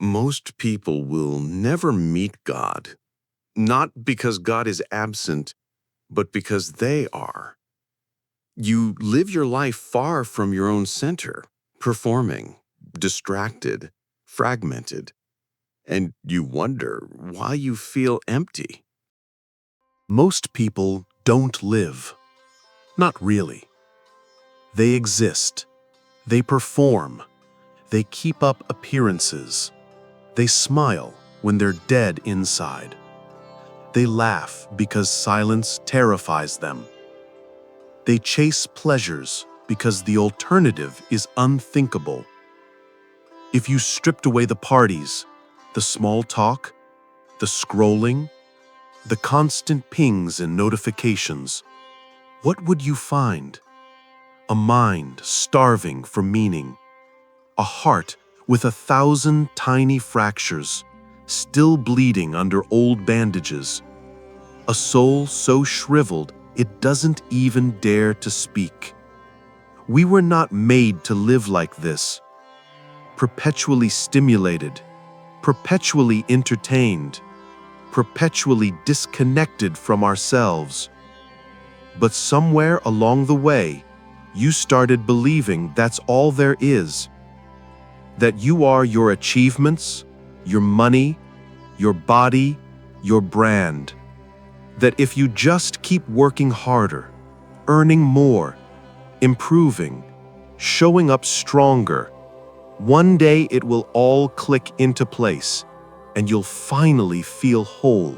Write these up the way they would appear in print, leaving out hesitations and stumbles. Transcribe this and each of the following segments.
Most people will never meet God, not because God is absent, but because they are. You live your life far from your own center, performing, distracted, fragmented, and you wonder why you feel empty. Most people don't live. Not really. They exist. They perform. They keep up appearances. They smile when they're dead inside. They laugh because silence terrifies them. They chase pleasures because the alternative is unthinkable. If you stripped away the parties, the small talk, the scrolling, the constant pings and notifications, what would you find? A mind starving for meaning, a heart with 1,000 tiny fractures, still bleeding under old bandages, a soul so shriveled it doesn't even dare to speak. We were not made to live like this, perpetually stimulated, perpetually entertained, perpetually disconnected from ourselves. But somewhere along the way, you started believing that's all there is. That you are your achievements, your money, your body, your brand. That if you just keep working harder, earning more, improving, showing up stronger, one day it will all click into place and you'll finally feel whole.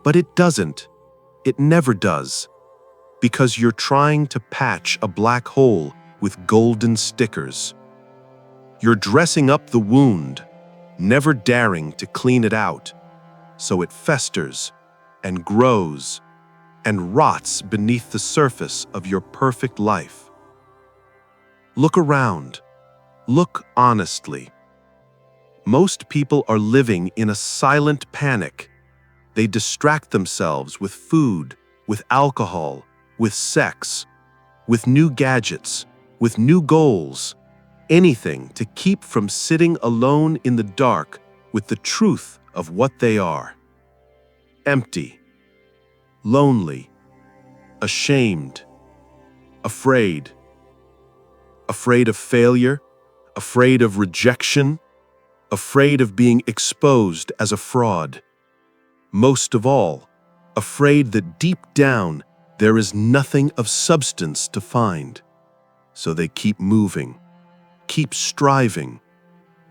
But it doesn't. It never does. Because you're trying to patch a black hole with golden stickers. You're dressing up the wound, never daring to clean it out, so it festers and grows and rots beneath the surface of your perfect life. Look around. Look honestly. Most people are living in a silent panic. They distract themselves with food, with alcohol, with sex, with new gadgets, with new goals, anything to keep from sitting alone in the dark with the truth of what they are. Empty, lonely, ashamed, afraid. Afraid of failure, afraid of rejection, afraid of being exposed as a fraud. Most of all, afraid that deep down there is nothing of substance to find. So they keep moving, keep striving,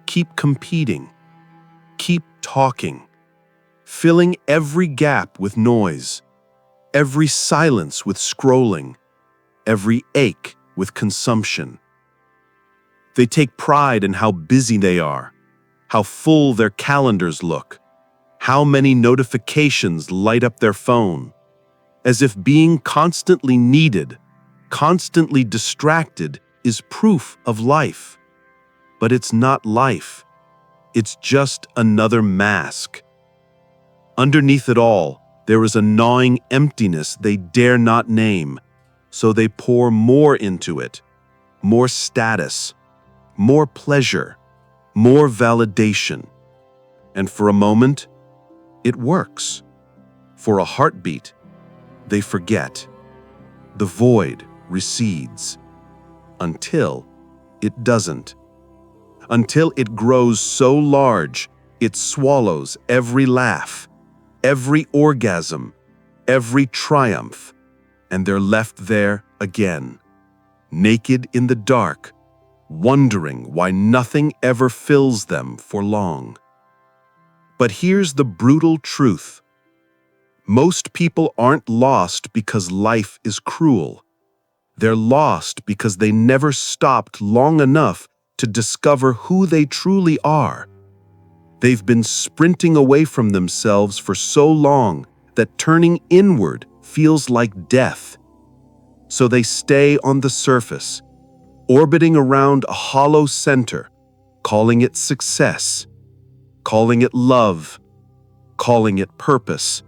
keep competing, keep talking, filling every gap with noise, every silence with scrolling, every ache with consumption. They take pride in how busy they are, how full their calendars look, how many notifications light up their phone, as if being constantly needed, constantly distracted is proof of life. But it's not life. It's just another mask. Underneath it all, there is a gnawing emptiness they dare not name, so they pour more into it, more status, more pleasure, more validation. And for a moment, it works. For a heartbeat, they forget. The void recedes. Until it doesn't. Until it grows so large, it swallows every laugh, every orgasm, every triumph, and they're left there again, naked in the dark, wondering why nothing ever fills them for long. But here's the brutal truth. Most people aren't lost because life is cruel. They're lost because they never stopped long enough to discover who they truly are. They've been sprinting away from themselves for so long that turning inward feels like death. So they stay on the surface, orbiting around a hollow center, calling it success, calling it love, calling it purpose,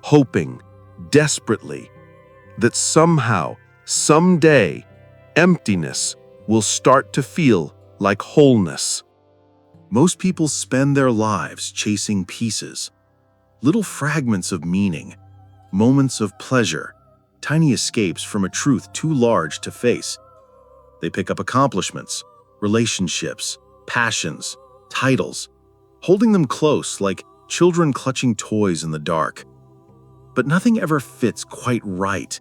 hoping desperately that somehow, someday, emptiness will start to feel like wholeness. Most people spend their lives chasing pieces, little fragments of meaning, moments of pleasure, tiny escapes from a truth too large to face. They pick up accomplishments, relationships, passions, titles, holding them close like children clutching toys in the dark. But nothing ever fits quite right.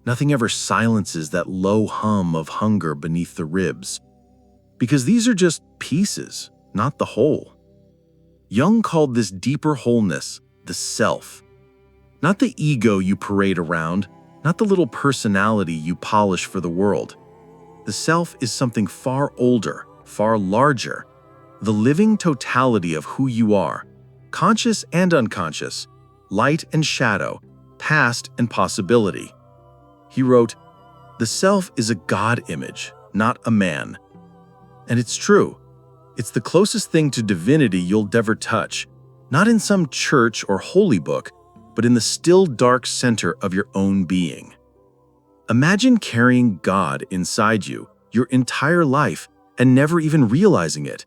Nothing ever silences that low hum of hunger beneath the ribs. Because these are just pieces, not the whole. Jung called this deeper wholeness the self. Not the ego you parade around, not the little personality you polish for the world. The self is something far older, far larger, the living totality of who you are, conscious and unconscious, light and shadow, past and possibility. He wrote, "The self is a God image, not a man." And it's true. It's the closest thing to divinity you'll ever touch, not in some church or holy book, but in the still dark center of your own being. Imagine carrying God inside you your entire life and never even realizing it.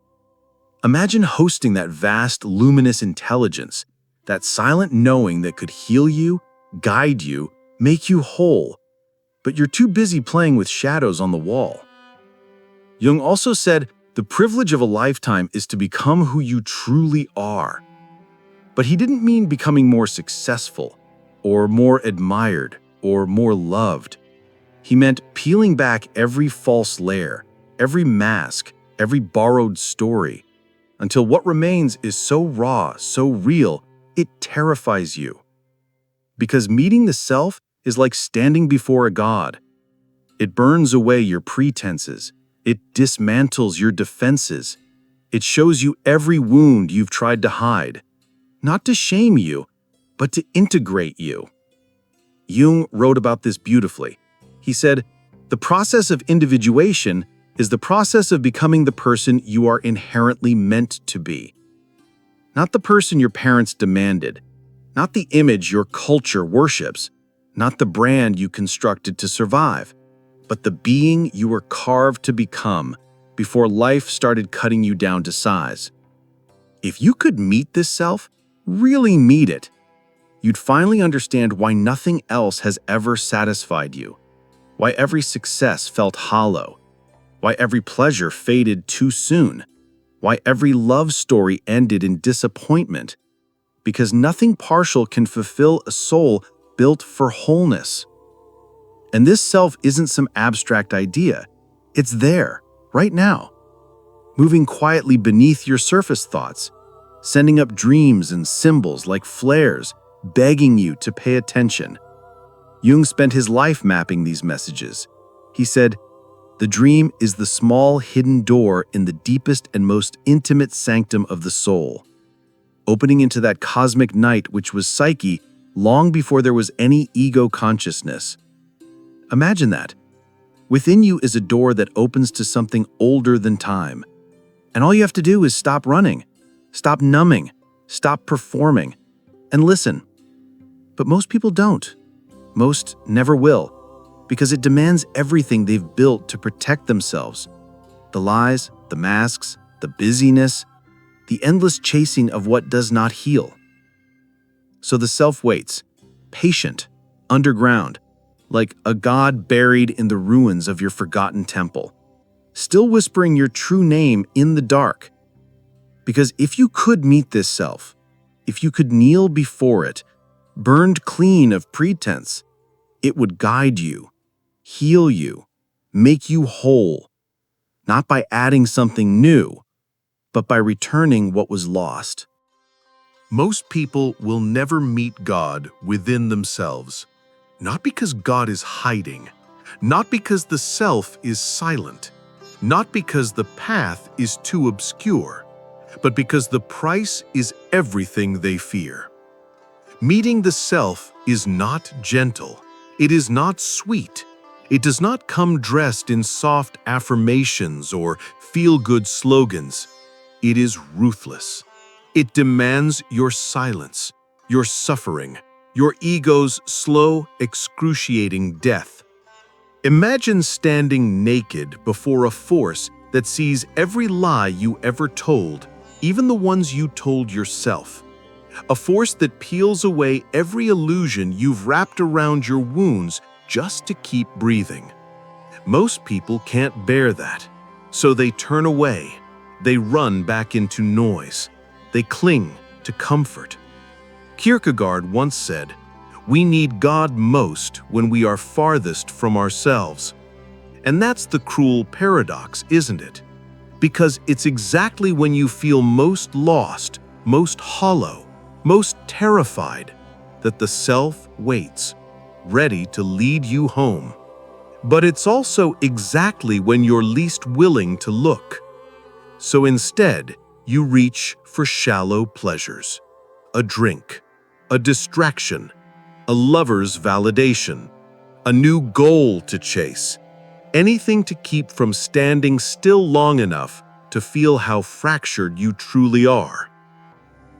Imagine hosting that vast, luminous intelligence, that silent knowing that could heal you, guide you, make you whole, but you're too busy playing with shadows on the wall. Jung also said, the privilege of a lifetime is to become who you truly are. But he didn't mean becoming more successful, or more admired, or more loved. He meant peeling back every false layer, every mask, every borrowed story, until what remains is so raw, so real, it terrifies you. Because meeting the self is like standing before a god. It burns away your pretenses. It dismantles your defenses. It shows you every wound you've tried to hide. Not to shame you, but to integrate you. Jung wrote about this beautifully. He said, "The process of individuation is the process of becoming the person you are inherently meant to be. Not the person your parents demanded, not the image your culture worships, not the brand you constructed to survive, but the being you were carved to become before life started cutting you down to size. If you could meet this self, really meet it, you'd finally understand why nothing else has ever satisfied you, why every success felt hollow, why every pleasure faded too soon, why every love story ended in disappointment, because nothing partial can fulfill a soul built for wholeness. And this self isn't some abstract idea. It's there, right now, moving quietly beneath your surface thoughts, sending up dreams and symbols like flares, begging you to pay attention. Jung spent his life mapping these messages. He said, "The dream is the small hidden door in the deepest and most intimate sanctum of the soul, opening into that cosmic night which was psyche long before there was any ego consciousness." Imagine that. Within you is a door that opens to something older than time. And all you have to do is stop running, stop numbing, stop performing, and listen. But most people don't. Most never will, because it demands everything they've built to protect themselves. The lies, the masks, the busyness, the endless chasing of what does not heal. So the self waits, patient, underground, like a god buried in the ruins of your forgotten temple, still whispering your true name in the dark. Because if you could meet this self, if you could kneel before it, burned clean of pretense, it would guide you, heal you, make you whole, not by adding something new, but by returning what was lost. Most people will never meet God within themselves, not because God is hiding, not because the self is silent, not because the path is too obscure, but because the price is everything they fear. Meeting the self is not gentle. It is not sweet. It does not come dressed in soft affirmations or feel-good slogans. It is ruthless. It demands your silence, your suffering, your ego's slow, excruciating death. Imagine standing naked before a force that sees every lie you ever told even the ones you told yourself. A force that peels away every illusion you've wrapped around your wounds just to keep breathing. Most people can't bear that, so they turn away. They run back into noise. They cling to comfort. Kierkegaard once said, "We need God most when we are farthest from ourselves." And that's the cruel paradox, isn't it? Because it's exactly when you feel most lost, most hollow, most terrified, that the self waits, ready to lead you home. But it's also exactly when you're least willing to look. So instead, you reach for shallow pleasures. A drink, a distraction, a lover's validation, a new goal to chase. Anything to keep from standing still long enough to feel how fractured you truly are.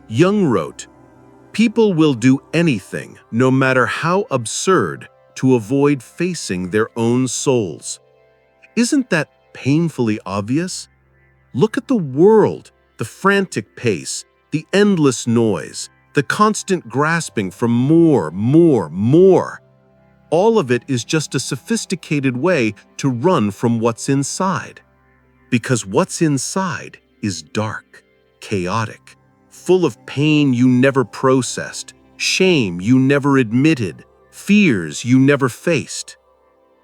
Jung wrote, "People will do anything, no matter how absurd, to avoid facing their own souls." Isn't that painfully obvious? Look at the world, the frantic pace, the endless noise, the constant grasping for more, more, more. All of it is just a sophisticated way to run from what's inside. Because what's inside is dark, chaotic, full of pain you never processed, shame you never admitted, fears you never faced.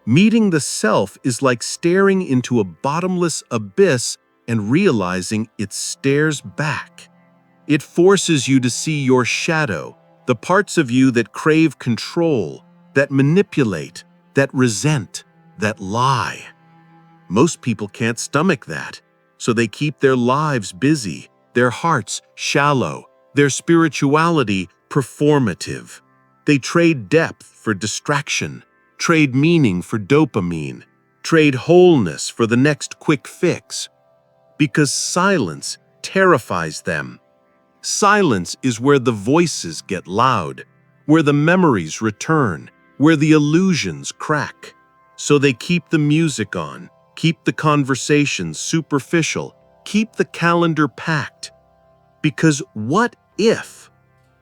Meeting the self is like staring into a bottomless abyss and realizing it stares back. It forces you to see your shadow, the parts of you that crave control, that manipulate, that resent, that lie. Most people can't stomach that, so they keep their lives busy, their hearts shallow, their spirituality performative. They trade depth for distraction, trade meaning for dopamine, trade wholeness for the next quick fix. Because silence terrifies them. Silence is where the voices get loud, where the memories return, where the illusions crack. So they keep the music on, keep the conversations superficial, keep the calendar packed. Because what if,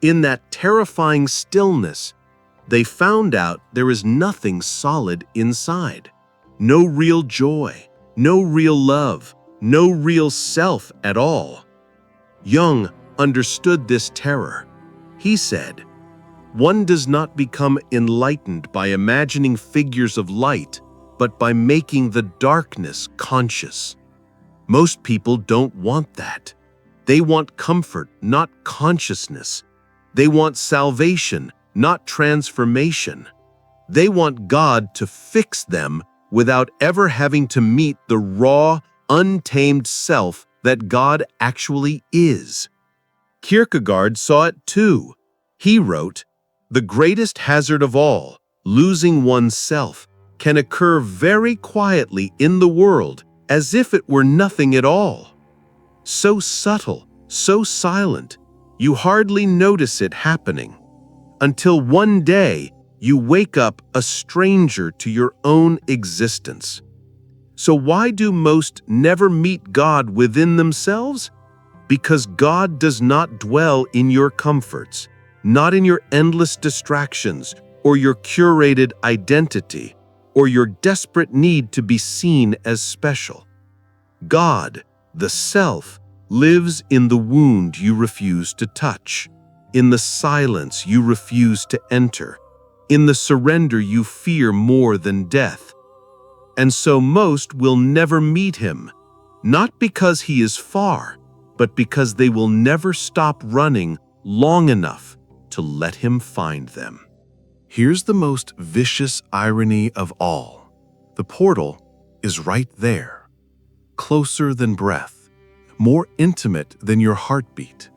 in that terrifying stillness, they found out there is nothing solid inside? No real joy, no real love, no real self at all. Jung understood this terror. He said, "One does not become enlightened by imagining figures of light, but by making the darkness conscious." Most people don't want that. They want comfort, not consciousness. They want salvation, not transformation. They want God to fix them without ever having to meet the raw, untamed self that God actually is. Kierkegaard saw it too. He wrote, "The greatest hazard of all, losing oneself, can occur very quietly in the world as if it were nothing at all. So subtle, so silent, you hardly notice it happening, until one day you wake up a stranger to your own existence." So why do most never meet God within themselves? Because God does not dwell in your comforts, not in your endless distractions or your curated identity or your desperate need to be seen as special. God, the self, lives in the wound you refuse to touch, in the silence you refuse to enter, in the surrender you fear more than death. And so most will never meet him, not because he is far, but because they will never stop running long enough to let him find them. Here's the most vicious irony of all. The portal is right there, closer than breath, more intimate than your heartbeat.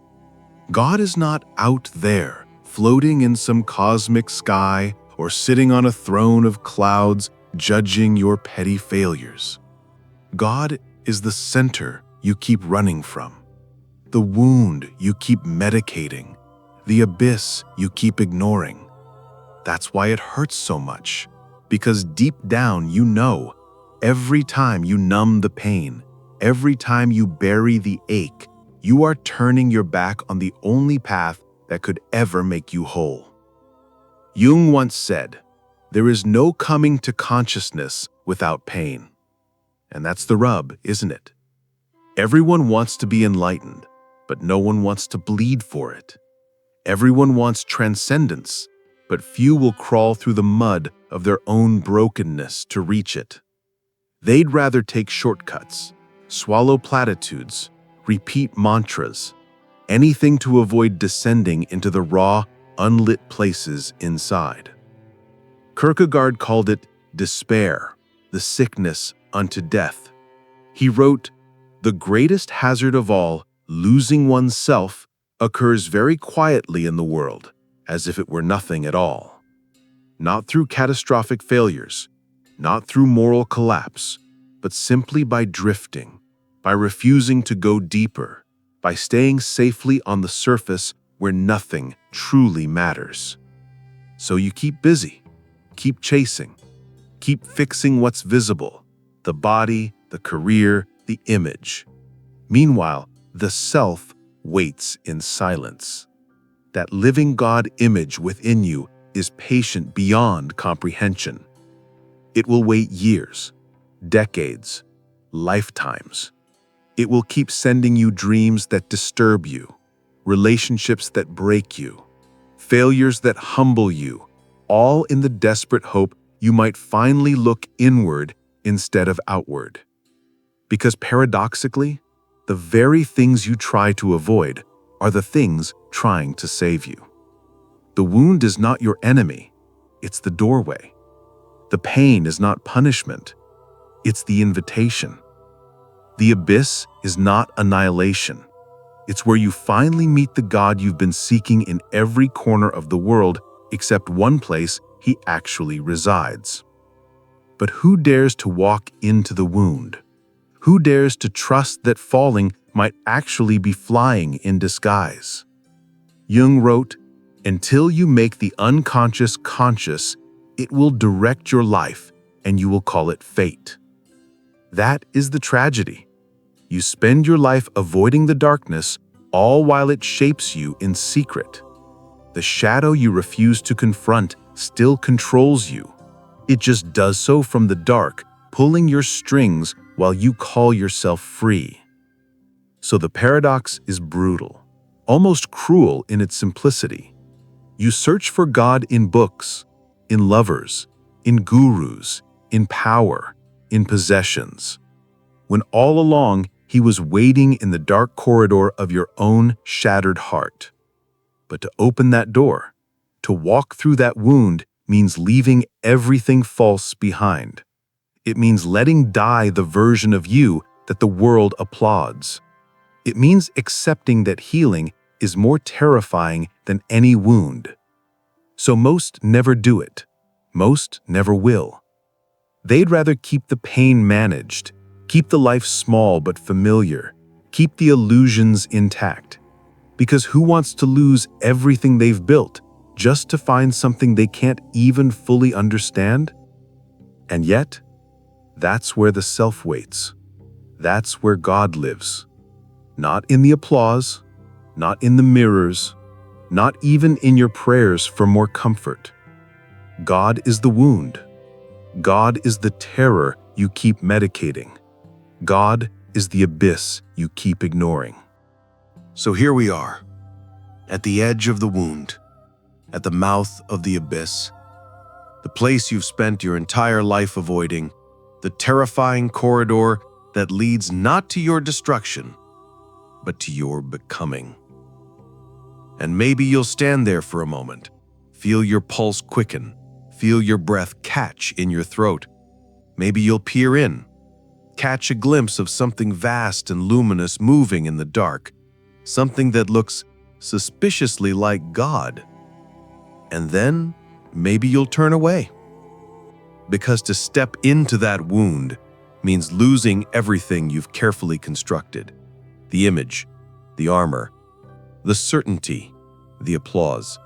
God is not out there, floating in some cosmic sky or sitting on a throne of clouds judging your petty failures. God is the center you keep running from, the wound you keep medicating, the abyss you keep ignoring. That's why it hurts so much, because deep down you know, every time you numb the pain, every time you bury the ache, you are turning your back on the only path that could ever make you whole. Jung once said, "There is no coming to consciousness without pain." And that's the rub, isn't it? Everyone wants to be enlightened, but no one wants to bleed for it. Everyone wants transcendence, but few will crawl through the mud of their own brokenness to reach it. They'd rather take shortcuts, swallow platitudes, repeat mantras, anything to avoid descending into the raw, unlit places inside. Kierkegaard called it despair, the sickness unto death. He wrote, "The greatest hazard of all, losing oneself, occurs very quietly in the world, as if it were nothing at all. Not through catastrophic failures, not through moral collapse, but simply by drifting, by refusing to go deeper, by staying safely on the surface where nothing truly matters." So you keep busy, keep chasing, keep fixing what's visible, the body, the career, the image. Meanwhile, the self waits in silence. That living God image within you is patient beyond comprehension. It will wait years, decades, lifetimes. It will keep sending you dreams that disturb you, relationships that break you, failures that humble you, all in the desperate hope you might finally look inward instead of outward. Because paradoxically, the very things you try to avoid are the things trying to save you. The wound is not your enemy, it's the doorway. The pain is not punishment, it's the invitation. The abyss is not annihilation. It's where you finally meet the God you've been seeking in every corner of the world, except one place he actually resides. But who dares to walk into the wound? Who dares to trust that falling might actually be flying in disguise? Jung wrote, "Until you make the unconscious conscious, it will direct your life and you will call it fate." That is the tragedy. You spend your life avoiding the darkness, all while it shapes you in secret. The shadow you refuse to confront still controls you. It just does so from the dark, pulling your strings while you call yourself free. So the paradox is brutal, almost cruel in its simplicity. You search for God in books, in lovers, in gurus, in power, in possessions, when all along he was waiting in the dark corridor of your own shattered heart. But to open that door, to walk through that wound, means leaving everything false behind. It means letting die the version of you that the world applauds. It means accepting that healing is more terrifying than any wound. So most never do it. Most never will. They'd rather keep the pain managed, keep the life small but familiar, keep the illusions intact. Because who wants to lose everything they've built just to find something they can't even fully understand? And yet, that's where the self waits. That's where God lives. Not in the applause, not in the mirrors, not even in your prayers for more comfort. God is the wound. God is the terror you keep medicating. God is the abyss you keep ignoring. So here we are, at the edge of the wound, at the mouth of the abyss, the place you've spent your entire life avoiding, the terrifying corridor that leads not to your destruction, but to your becoming. And maybe you'll stand there for a moment, feel your pulse quicken, feel your breath catch in your throat. Maybe you'll peer in, catch a glimpse of something vast and luminous moving in the dark, something that looks suspiciously like God. And then maybe you'll turn away. Because to step into that wound means losing everything you've carefully constructed. The image, the armor, the certainty, the applause.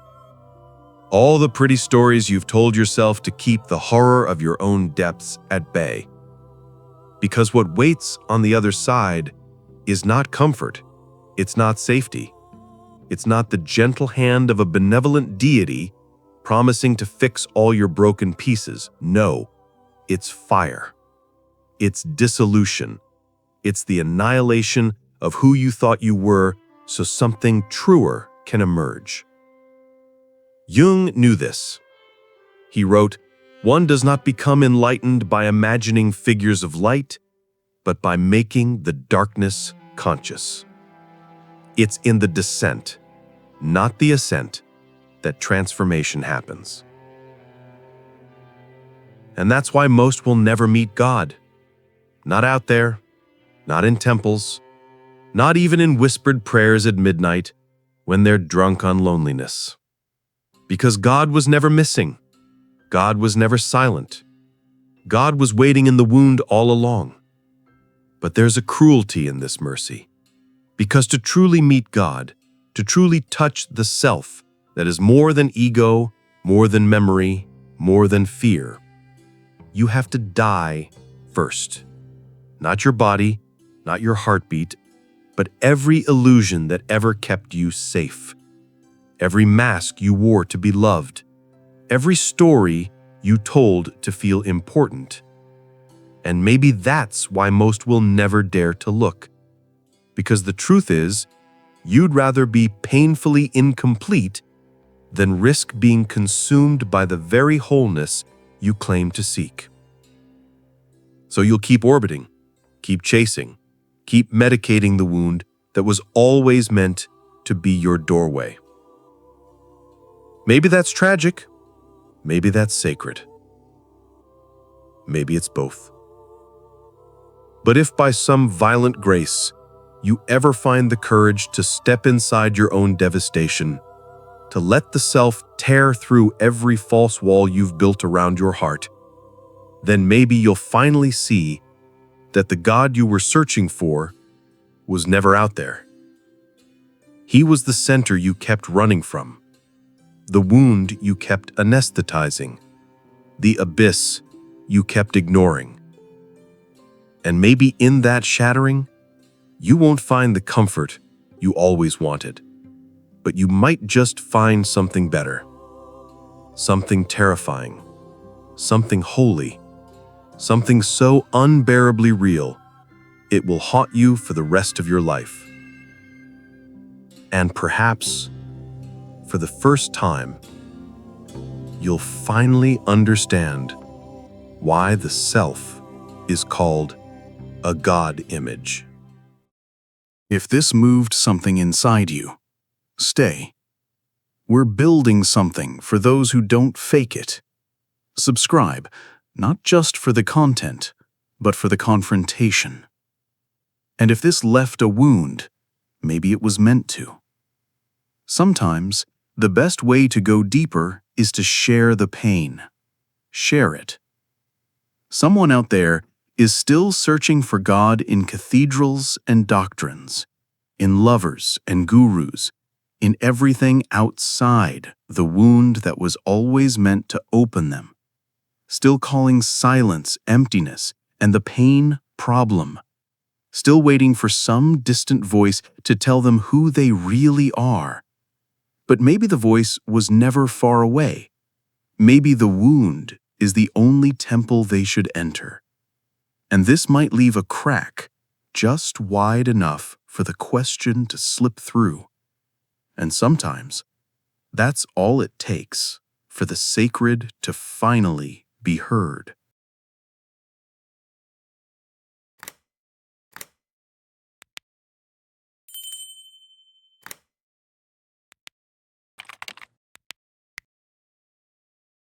All the pretty stories you've told yourself to keep the horror of your own depths at bay. Because what waits on the other side is not comfort, It's not safety. It's not the gentle hand of a benevolent deity promising to fix all your broken pieces. No, it's fire. It's dissolution. It's the annihilation of who you thought you were so something truer can emerge. Jung knew this. He wrote, "One does not become enlightened by imagining figures of light, but by making the darkness conscious." It's in the descent, not the ascent, that transformation happens. And that's why most will never meet God. Not out there, not in temples, not even in whispered prayers at midnight when they're drunk on loneliness. Because God was never missing. God was never silent. God was waiting in the wound all along. But there's a cruelty in this mercy. Because to truly meet God, to truly touch the self that is more than ego, more than memory, more than fear, you have to die first. Not your body, not your heartbeat, but every illusion that ever kept you safe. Every mask you wore to be loved. Every story you told to feel important. And maybe that's why most will never dare to look. Because the truth is, you'd rather be painfully incomplete than risk being consumed by the very wholeness you claim to seek. So you'll keep orbiting, keep chasing, keep medicating the wound that was always meant to be your doorway. Maybe that's tragic, maybe that's sacred. Maybe it's both. But if by some violent grace you ever find the courage to step inside your own devastation, to let the self tear through every false wall you've built around your heart, then maybe you'll finally see that the God you were searching for was never out there. He was the center you kept running from, the wound you kept anesthetizing, the abyss you kept ignoring. And maybe in that shattering, you won't find the comfort you always wanted, but you might just find something better, something terrifying, something holy, something so unbearably real, it will haunt you for the rest of your life. And perhaps, for the first time, you'll finally understand why the self is called a God image. If this moved something inside you, stay. We're building something for those who don't fake it. Subscribe, not just for the content, but for the confrontation. And if this left a wound, maybe it was meant to. Sometimes, the best way to go deeper is to share the pain. Share it. Someone out there is still searching for God in cathedrals and doctrines, in lovers and gurus, in everything outside the wound that was always meant to open them, still calling silence emptiness and the pain problem, still waiting for some distant voice to tell them who they really are. But maybe the voice was never far away. Maybe the wound is the only temple they should enter. And this might leave a crack just wide enough for the question to slip through. And sometimes, that's all it takes for the sacred to finally be heard.